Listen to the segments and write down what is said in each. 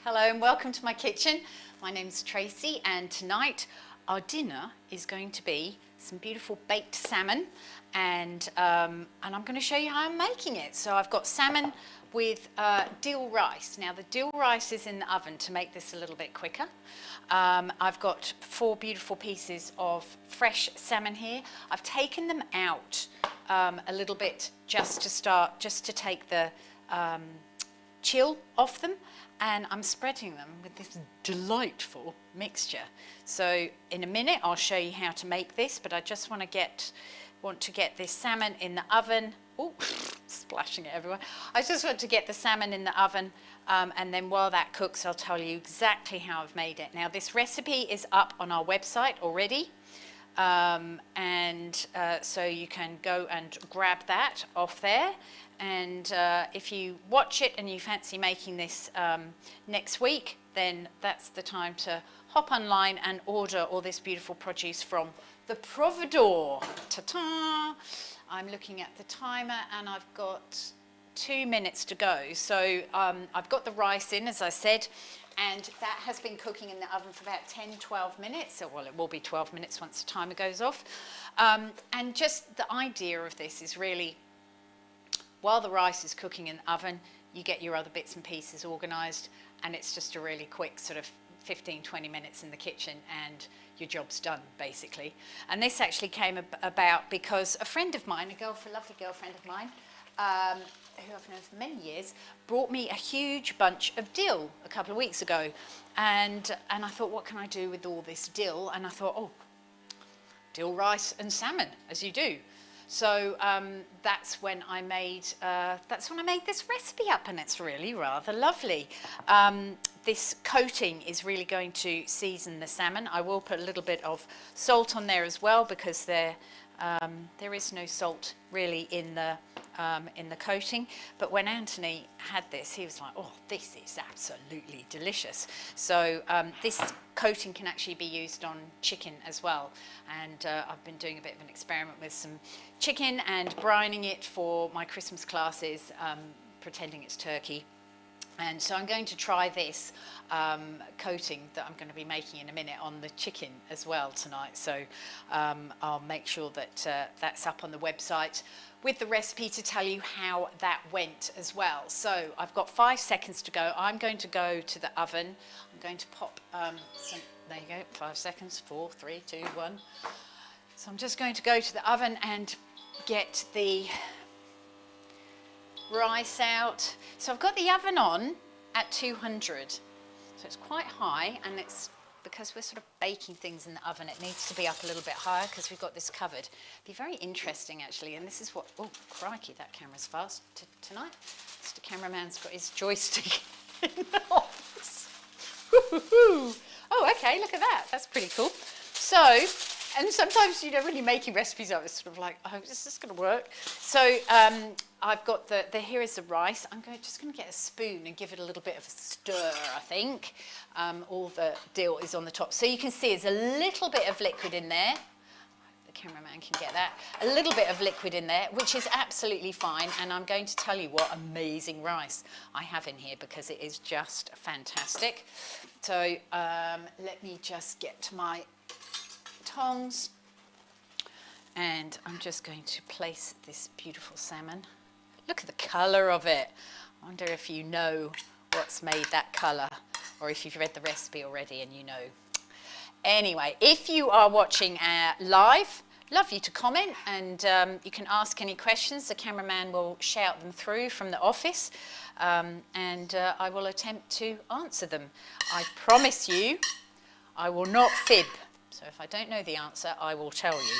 Hello and welcome to my kitchen. My name's Tracy and tonight our dinner is going to be some beautiful baked salmon and I'm going to show you how I'm making it. So I've got salmon with dill rice. Now the dill rice is in the oven to make this a little bit quicker. I've got 4 beautiful pieces of fresh salmon here. I've taken them out a little bit just to take the chill off them, and I'm spreading them with this delightful mixture. So in a minute I'll show you how to make this, but I just want to get this salmon in the oven. Oh, splashing it everywhere. I just want to get the salmon in the oven, and then while that cooks I'll tell you exactly how I've made it. Now this recipe is up on our website already, so you can go and grab that off there. And if you watch it and you fancy making this next week, then that's the time to hop online and order all this beautiful produce from the Providore. Ta-ta! I'm looking at the timer and I've got 2 minutes to go. So I've got the rice in, as I said, and that has been cooking in the oven for about 10-12 minutes. So, well, it will be 12 minutes once the timer goes off. And just the idea of this is really, while the rice is cooking in the oven, you get your other bits and pieces organised, and it's just a really quick sort of 15-20 minutes in the kitchen and your job's done, basically. And this actually came about because a friend of mine, a lovely girlfriend of mine, who I've known for many years, brought me a huge bunch of dill a couple of weeks ago. And I thought, what can I do with all this dill? And I thought, oh, dill rice and salmon, as you do. So that's when I made this recipe up, and it's really rather lovely. This coating is really going to season the salmon. I will put a little bit of salt on there as well, because there is no salt really in the coating. But when Anthony had this, he was like, oh, this is absolutely delicious. So this coating can actually be used on chicken as well. And I've been doing a bit of an experiment with some chicken and brining it for my Christmas classes, pretending it's turkey. And so I'm going to try this coating that I'm going to be making in a minute on the chicken as well tonight. So I'll make sure that that's up on the website with the recipe to tell you how that went as well. So I've got 5 seconds to go. I'm going to go to the oven. I'm going to pop some, there you go, 5 seconds, 4, 3, 2, 1. So I'm just going to go to the oven and get the rice out. So I've got the oven on at 200, so it's quite high, and it's because we're sort of baking things in the oven, it needs to be up a little bit higher because we've got this covered. Be very interesting actually, and this is what, oh crikey, that camera's fast tonight. Mr. Cameraman's got his joystick in the office. Oh, okay, look at that, that's pretty cool. So, and sometimes, you know, when you're making recipes up, it's sort of like, oh, is this going to work? So I've got here is the rice. I'm just going to get a spoon and give it a little bit of a stir, I think. All the dill is on the top. So you can see there's a little bit of liquid in there. The cameraman can get that. A little bit of liquid in there, which is absolutely fine. And I'm going to tell you what amazing rice I have in here, because it is just fantastic. So let me just get to my tongs, and I'm just going to place this beautiful salmon. Look at the colour of it. I wonder if you know what's made that colour, or if you've read the recipe already and you know. Anyway, if you are watching live, love you to comment, and you can ask any questions. The cameraman will shout them through from the office, and I will attempt to answer them. I promise you I will not fib. So if I don't know the answer, I will tell you.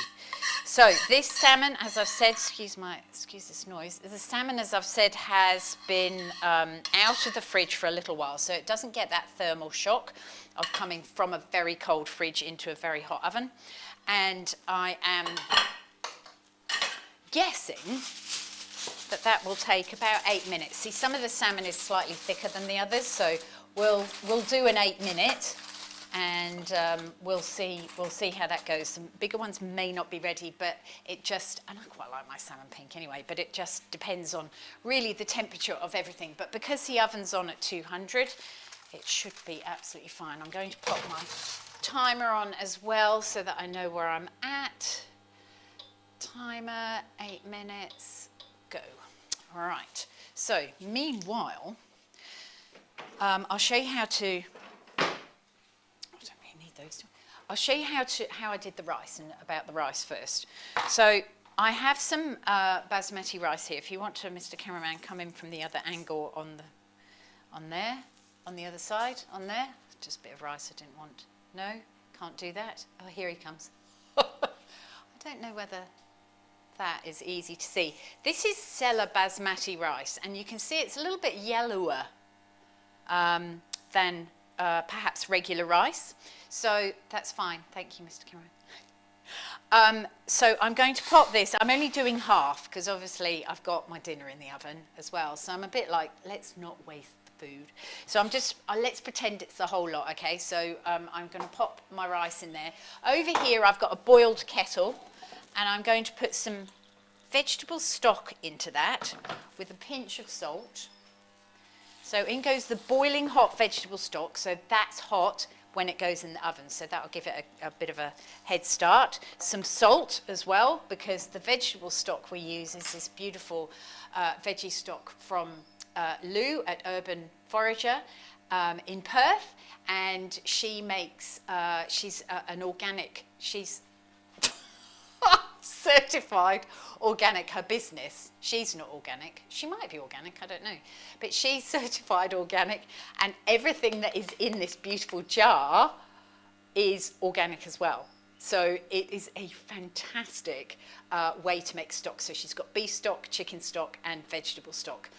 So this salmon, as I've said, excuse this noise, the salmon, as I've said, has been out of the fridge for a little while, so it doesn't get that thermal shock of coming from a very cold fridge into a very hot oven. And I am guessing that will take about 8 minutes. See, some of the salmon is slightly thicker than the others, so we'll do an 8 minute. And we'll see how that goes. Some bigger ones may not be ready, but it just, and I quite like my salmon pink anyway, but it just depends on really the temperature of everything. But because the oven's on at 200, it should be absolutely fine. I'm going to pop my timer on as well so that I know where I'm at. Timer, 8 minutes, go. All right, so meanwhile, I'll show you how to, I don't really need those. I'll show you how I did the rice and about the rice first. So I have some basmati rice here. If you want to, Mr. Cameraman, come in from the other angle on there, on the other side, on there. Just a bit of rice I didn't want. No, can't do that. Oh, here he comes. I don't know whether that is easy to see. This is Sela basmati rice, and you can see it's a little bit yellower than perhaps regular rice. So that's fine. Thank you, Mr. Cameron. So I'm going to pop this. I'm only doing half because obviously I've got my dinner in the oven as well. So I'm a bit like, let's not waste the food. So I'm just, let's pretend it's the whole lot, okay? So I'm going to pop my rice in there. Over here I've got a boiled kettle, and I'm going to put some vegetable stock into that with a pinch of salt. So in goes the boiling hot vegetable stock. So that's hot when it goes in the oven. So that'll give it a bit of a head start. Some salt as well, because the vegetable stock we use is this beautiful veggie stock from Lou at Urban Forager in Perth. And she makes, she's an organic, she's certified organic, her business. She's not organic. She might be organic, I don't know. But she's certified organic, and everything that is in this beautiful jar is organic as well. So it is a fantastic way to make stock. So she's got beef stock, chicken stock, and vegetable stock.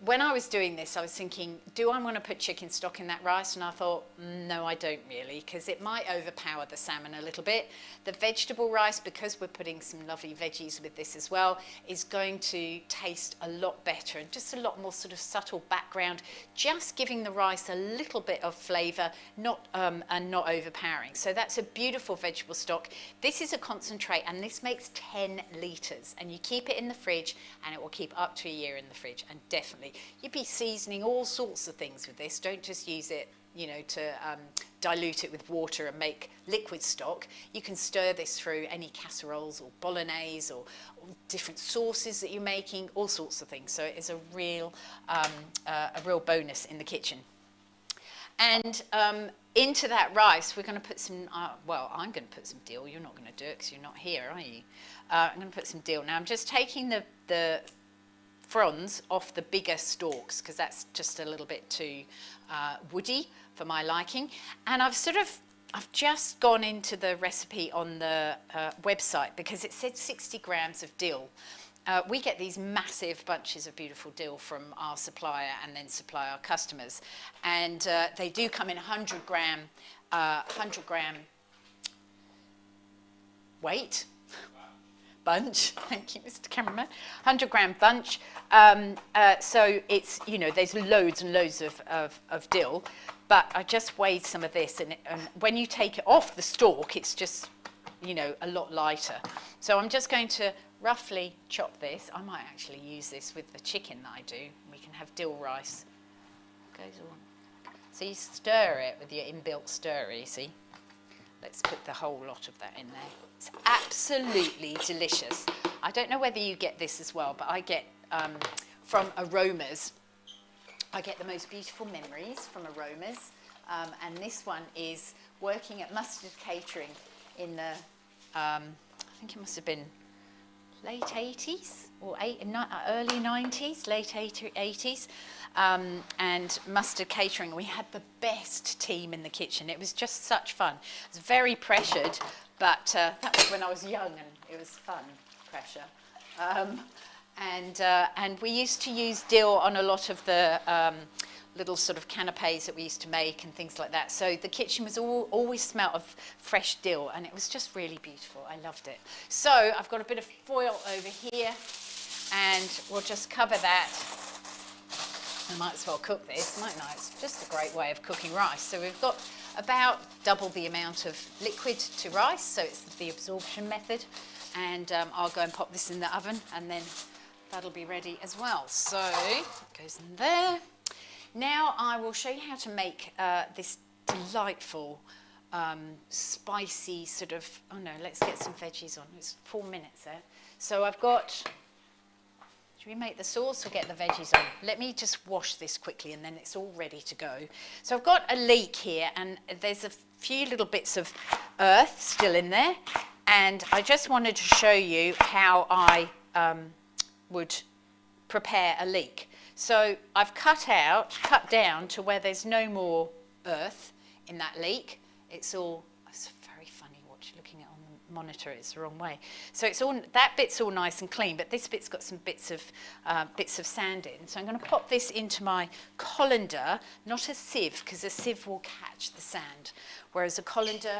When I was doing this, I was thinking, do I want to put chicken stock in that rice? And I thought, no, I don't really, because it might overpower the salmon a little bit. The vegetable rice, because we're putting some lovely veggies with this as well, is going to taste a lot better and just a lot more sort of subtle background, just giving the rice a little bit of flavour, and not overpowering. So that's a beautiful vegetable stock. This is a concentrate, and this makes 10 litres, and you keep it in the fridge, and it will keep up to a year in the fridge, and definitely. You'd be seasoning all sorts of things with this. Don't just use it, you know, to dilute it with water and make liquid stock. You can stir this through any casseroles or bolognese or different sauces that you're making, all sorts of things. So it is a real bonus in the kitchen. And into that rice, we're going to put some, well, I'm going to put some dill. You're not going to do it because you're not here, are you? I'm going to put some dill. Now, I'm just taking the fronds off the bigger stalks because that's just a little bit too woody for my liking. And I've just gone into the recipe on the website because it said 60 grams of dill. We get these massive bunches of beautiful dill from our supplier and then supply our customers. And they do come in 100 gram weight. Bunch, thank you, Mr. Cameraman, 100 gram bunch. So it's, you know, there's loads and loads of dill, but I just weighed some of this, and when you take it off the stalk, it's just, you know, a lot lighter. So I'm just going to roughly chop this. I might actually use this with the chicken that I do. We can have dill rice. Goes on. So you stir it with your inbuilt stirrer, you see. Let's put the whole lot of that in there. It's absolutely delicious. I don't know whether you get this as well, but I get from Aromas, I get the most beautiful memories from Aromas. And this one is working at Mustard Catering in the, I think it must have been late 80s or early 90s, late 80s. And Mustard Catering, we had the best team in the kitchen. It was just such fun. It was very pressured, but that was when I was young and it was fun, pressure. And we used to use dill on a lot of the little sort of canapes that we used to make and things like that. So the kitchen was always smelt of fresh dill, and it was just really beautiful. I loved it. So I've got a bit of foil over here, and we'll just cover that. I might as well cook this, mightn't I? It's just a great way of cooking rice. So we've got about double the amount of liquid to rice, so it's the absorption method. And I'll go and pop this in the oven, and then that'll be ready as well. So it goes in there. Now I will show you how to make this delightful, spicy sort of, oh no, let's get some veggies on. It's 4 minutes there. So I've got, should we make the sauce or get the veggies on? Let me just wash this quickly and then it's all ready to go. So I've got a leek here and there's a few little bits of earth still in there. And I just wanted to show you how I would prepare a leek. So I've cut down to where there's no more earth in that leek. It's very funny looking at on the monitor, it's the wrong way. So it's all, that bit's all nice and clean, but this bit's got some bits of sand in. So I'm going to pop this into my colander, not a sieve, because a sieve will catch the sand, whereas a colander,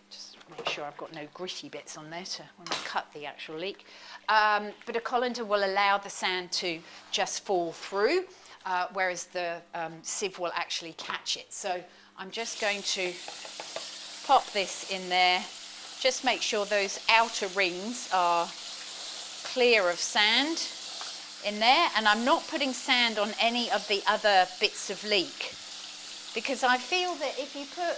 just make sure I've got no gritty bits on there when I cut the actual leek. But a colander will allow the sand to just fall through, whereas the sieve will actually catch it. So I'm just going to pop this in there. Just make sure those outer rings are clear of sand in there. And I'm not putting sand on any of the other bits of leek, because I feel that if you put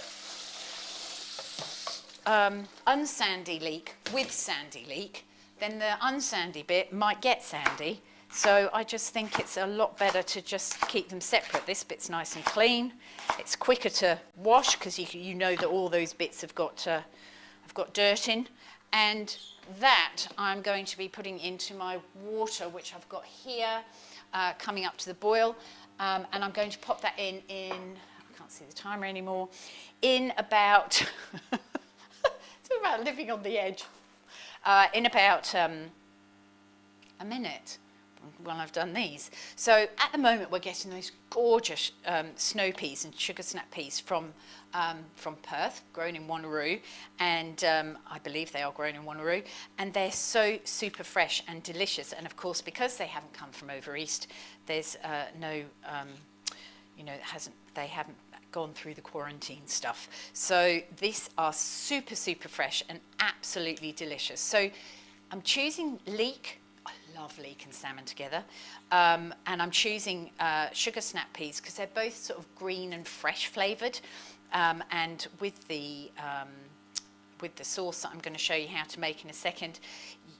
unsandy leek with sandy leek, then the unsandy bit might get sandy. So I just think it's a lot better to just keep them separate. This bit's nice and clean. It's quicker to wash because you know that all those bits have got dirt in. And that I'm going to be putting into my water, which I've got here, coming up to the boil. And I'm going to pop that in, I can't see the timer anymore, in about, it's about living on the edge. In about a minute when I've done these. So at the moment we're getting those gorgeous snow peas and sugar snap peas from Perth, grown in Wanneroo, and I believe they are grown in Wanneroo, and they're so super fresh and delicious. And of course, because they haven't come from over east, there's no, they haven't gone through the quarantine stuff. So these are super, super fresh and absolutely delicious. So I'm choosing leek. I love leek and salmon together. And I'm choosing sugar snap peas because they're both sort of green and fresh flavoured. And with the sauce that I'm going to show you how to make in a second,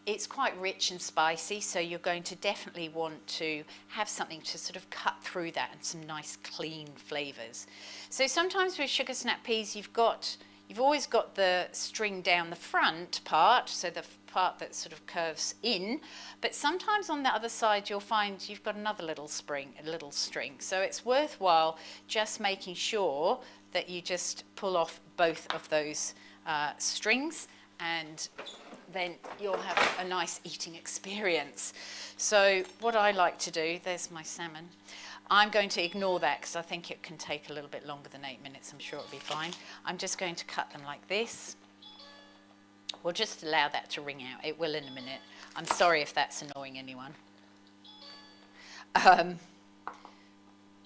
it's quite rich and spicy, so you're going to definitely want to have something to sort of cut through that and some nice clean flavours. So sometimes with sugar snap peas you've always got the string down the front part, so the part that sort of curves in, but sometimes on the other side you'll find you've got another little string. So it's worthwhile just making sure that you just pull off both of those strings, and then you'll have a nice eating experience. So what I like to do, there's my salmon. I'm going to ignore that because I think it can take a little bit longer than 8 minutes. I'm sure it'll be fine. I'm just going to cut them like this. We'll just allow that to wring out. It will in a minute. I'm sorry if that's annoying anyone. But I'm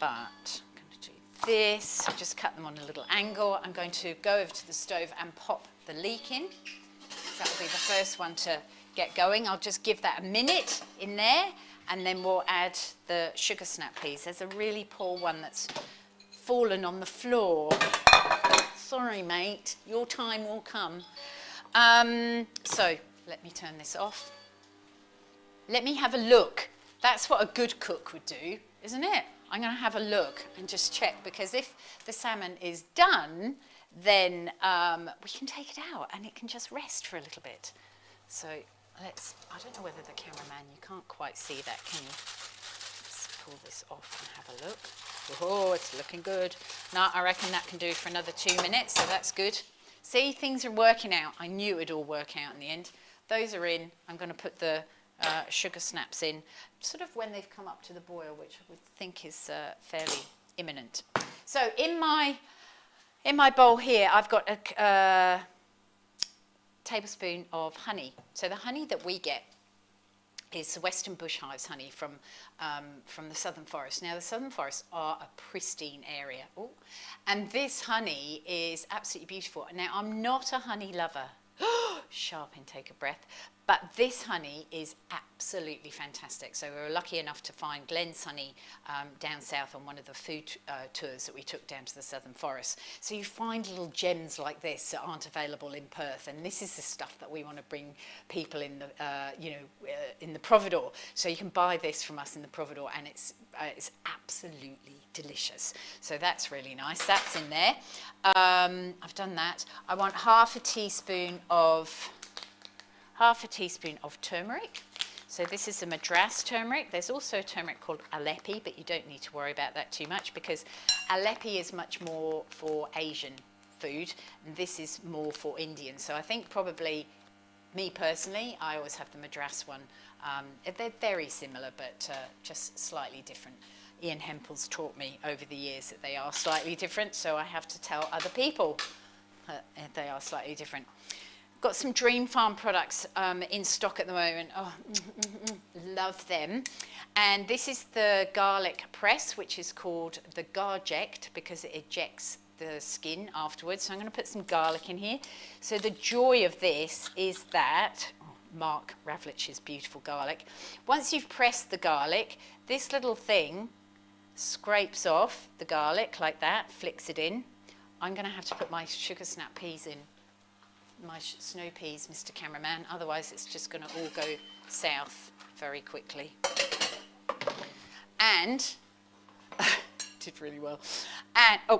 going to do this. Just cut them on a little angle. I'm going to go over to the stove and pop the leek in. So that will be the first one to get going. I'll just give that a minute in there, and then we'll add the sugar snap peas. There's a really poor one that's fallen on the floor. Sorry, mate, your time will come. So let me turn this off. Let me have a look. That's what a good cook would do, isn't it? I'm going to have a look and just check, because if the salmon is done, then we can take it out and it can just rest for a little bit. So I don't know whether the cameraman, you can't quite see that, can you? Let's pull this off and have a look. Oh, it's looking good. No, I reckon that can do for another 2 minutes, so that's good. See, things are working out. I knew it'd all work out in the end. Those are in. I'm going to put the sugar snaps in, sort of when they've come up to the boil, which I would think is fairly imminent. So in my bowl here, I've got a tablespoon of honey. So the honey that we get is the Western Bush Hives honey from the Southern Forest. Now the Southern Forests are a pristine area. Ooh. And this honey is absolutely beautiful. Now I'm not a honey lover. Sharp intake of breath. But this honey is absolutely fantastic. So we were lucky enough to find Glenn's honey down south on one of the food tours that we took down to the Southern Forest. So you find little gems like this that aren't available in Perth, and this is the stuff that we want to bring people in the, in the Providore. So you can buy this from us in the Providore, and it's absolutely delicious. So that's really nice. That's in there. I've done that. I want half a teaspoon of turmeric. So this is the Madras turmeric. There's also a turmeric called Aleppi, but you don't need to worry about that too much because Aleppi is much more for Asian food, and this is more for Indian. So I think probably, me personally, I always have the Madras one. They're very similar, but just slightly different. Ian Hempel's taught me over the years that they are slightly different, so I have to tell other people that they are slightly different. Got some Dream Farm products in stock at the moment. Oh, love them. And this is the garlic press, which is called the Garject because it ejects the skin afterwards. So I'm going to put some garlic in here. So the joy of this is that, Mark Ravlich's beautiful garlic. Once you've pressed the garlic, this little thing scrapes off the garlic like that, flicks it in. I'm going to have to put my sugar snap peas in. My snow peas, Mr. Cameraman, otherwise it's just going to all go south very quickly. And, did really well. And, oh,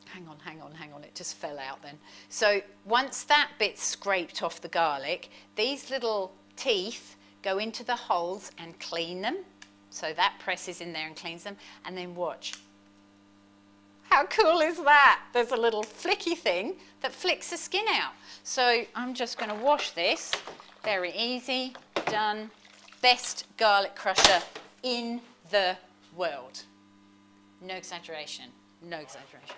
hang on, it just fell out then. So once that bit's scraped off the garlic, these little teeth go into the holes and clean them. So that presses in there and cleans them, and then watch. How cool is that? There's a little flicky thing that flicks the skin out. So I'm just going to wash this. Very easy, done. Best garlic crusher in the world. No exaggeration, no exaggeration.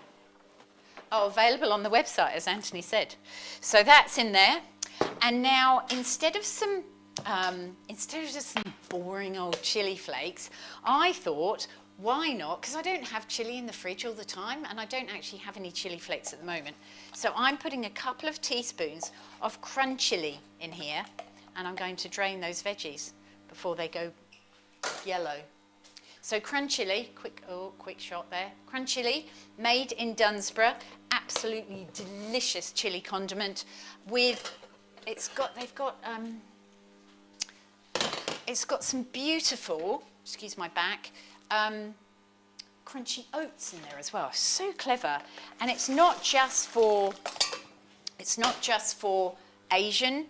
Oh, available on the website, as Anthony said. So that's in there. And now, instead of just some boring old chili flakes, I thought, why not? Because I don't have chili in the fridge all the time, and I don't actually have any chili flakes at the moment. So I'm putting a couple of teaspoons of crunch chili in here, and I'm going to drain those veggies before they go yellow. So crunch chili, quick shot there. Crunch chili, made in Dunsborough, absolutely delicious chili condiment. It's got some beautiful, excuse my back, crunchy oats in there as well. So clever. And it's not just for Asian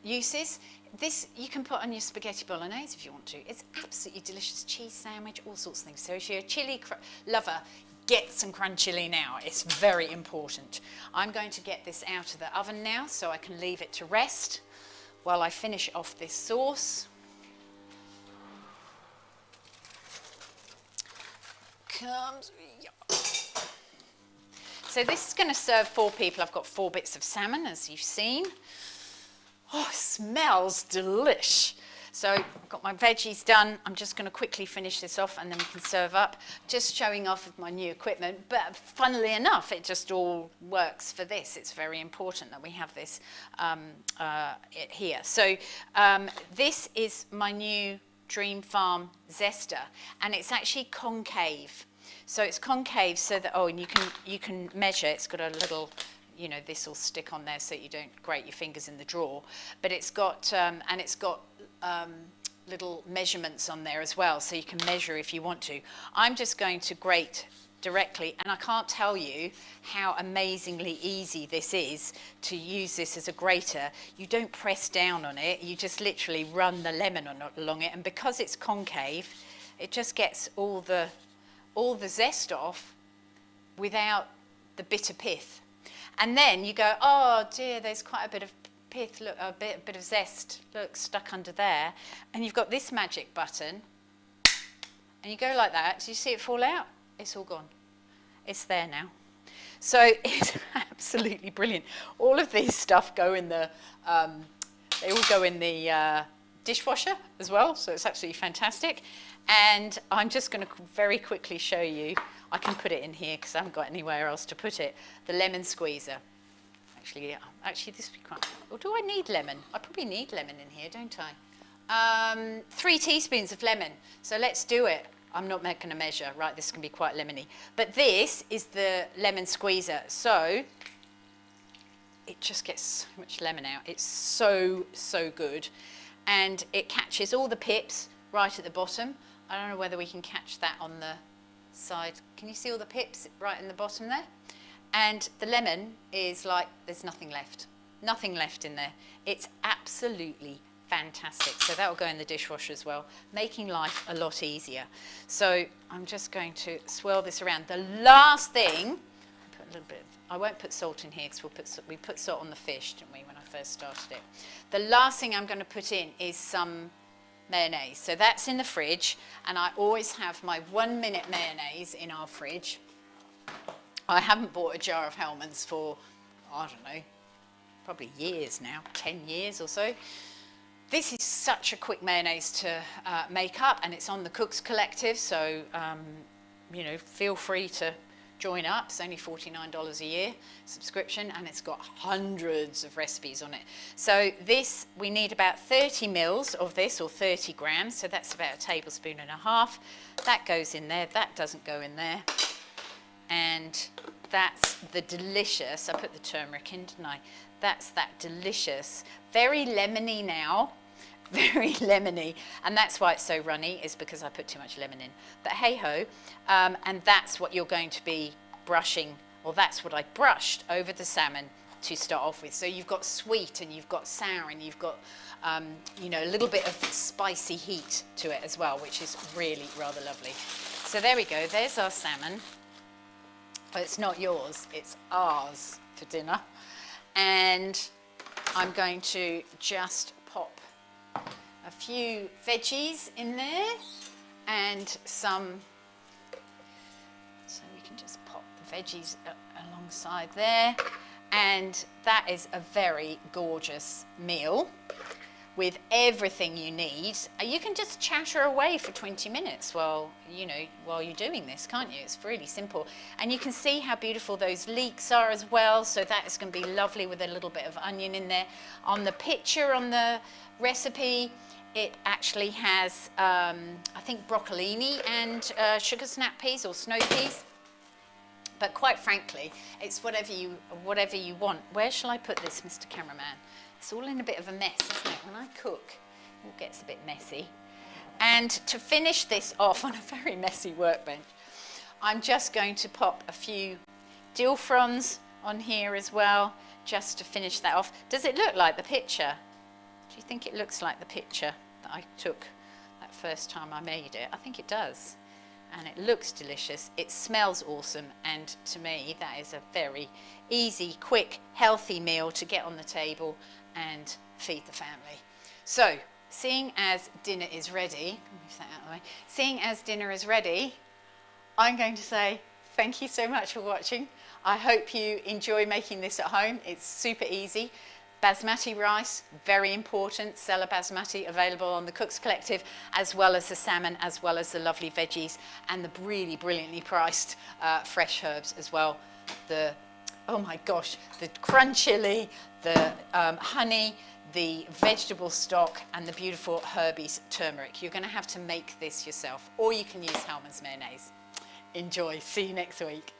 uses. This you can put on your spaghetti bolognese if you want to. It's absolutely delicious. Cheese sandwich, all sorts of things. So if you're a chili lover, get some crunch chili now. It's very important. I'm going to get this out of the oven now so I can leave it to rest while I finish off this sauce. So this is going to serve 4 people. I've got 4 bits of salmon, as you've seen. Oh, it smells delish. So I've got my veggies done. I'm just going to quickly finish this off and then we can serve up. Just showing off of my new equipment, but funnily enough, it just all works for this. It's very important that we have this here. So this is my new Dream Farm Zester, and it's actually concave. So it's concave so that, and you can measure. It's got a little, this will stick on there so you don't grate your fingers in the drawer. But it's got, little measurements on there as well, so you can measure if you want to. I'm just going to grate directly, and I can't tell you how amazingly easy this is to use this as a grater. You don't press down on it, you just literally run the lemon along it, and because it's concave, it just gets all the zest off without the bitter pith. And then you go, oh dear, there's quite a bit of pith, look, a bit of zest, look, stuck under there. And you've got this magic button, and you go like that. Do you see it fall out? It's all gone. It's there now. So it's absolutely brilliant. All of these stuff go in the, they all go in the dishwasher as well, so it's absolutely fantastic. And I'm just going to very quickly show you, I can put it in here because I haven't got anywhere else to put it, the lemon squeezer. actually, this would be quite, or do I need lemon? I probably need lemon in here, don't I? 3 teaspoons of lemon. So let's do it. I'm not going to measure, right? This can be quite lemony. But this is the lemon squeezer. So it just gets so much lemon out. It's so, so good. And it catches all the pips right at the bottom. I don't know whether we can catch that on the side. Can you see all the pips right in the bottom there? And the lemon is like, there's nothing left. Nothing left in there. It's absolutely fantastic. So that will go in the dishwasher as well, making life a lot easier. So I'm just going to swirl this around. The last thing, put a little bit, I won't put salt in here because we put salt on the fish, didn't we, when I first started it. The last thing I'm going to put in is some mayonnaise. So that's in the fridge, and I always have my 1-minute mayonnaise in our fridge. I haven't bought a jar of Hellmann's for, I don't know, probably years now, 10 years or so. This is such a quick mayonnaise to make up, and it's on the Cooks Collective, so you know, feel free to join up. It's only $49 a year subscription, and it's got hundreds of recipes on it. So this, we need about 30 mils of this, or 30 grams, so that's about 1.5 tablespoons. That goes in there, that doesn't go in there. And that's the delicious, I put the turmeric in, didn't I? That's that delicious, very lemony now, very lemony, and that's why it's so runny, is because I put too much lemon in. But hey ho, and that's what you're going to be brushing, or that's what I brushed over the salmon to start off with. So you've got sweet and you've got sour and you've got you know, a little bit of spicy heat to it as well, which is really rather lovely. So there we go, there's our salmon. But it's not yours, it's ours for dinner. And I'm going to just pop a few veggies in there and some, so we can just pop the veggies alongside there. And that is a very gorgeous meal with everything you need. You can just chatter away for 20 minutes while you're doing this, can't you? It's really simple. And you can see how beautiful those leeks are as well. So that is going to be lovely with a little bit of onion in there. On the picture, on the recipe, it actually has, I think, broccolini and sugar snap peas or snow peas. But quite frankly, it's whatever you want. Where shall I put this, Mr. Cameraman? It's all in a bit of a mess, isn't it? When I cook, it gets a bit messy. And to finish this off on a very messy workbench, I'm just going to pop a few dill fronds on here as well, just to finish that off. Does it look like the picture? Do you think it looks like the picture that I took that first time I made it? I think it does. And it looks delicious, it smells awesome, and to me that is a very easy, quick, healthy meal to get on the table and feed the family. So, seeing as dinner is ready, move that out of the way. Seeing as dinner is ready, I'm going to say thank you so much for watching. I hope you enjoy making this at home. It's super easy. Basmati rice, very important, Sela Basmati, available on the Cooks Collective, as well as the salmon, as well as the lovely veggies, and the really brilliantly priced fresh herbs as well. The, oh my gosh, the crunch chili, the honey, the vegetable stock, and the beautiful Herbies turmeric. You're going to have to make this yourself, or you can use Hellmann's mayonnaise. Enjoy. See you next week.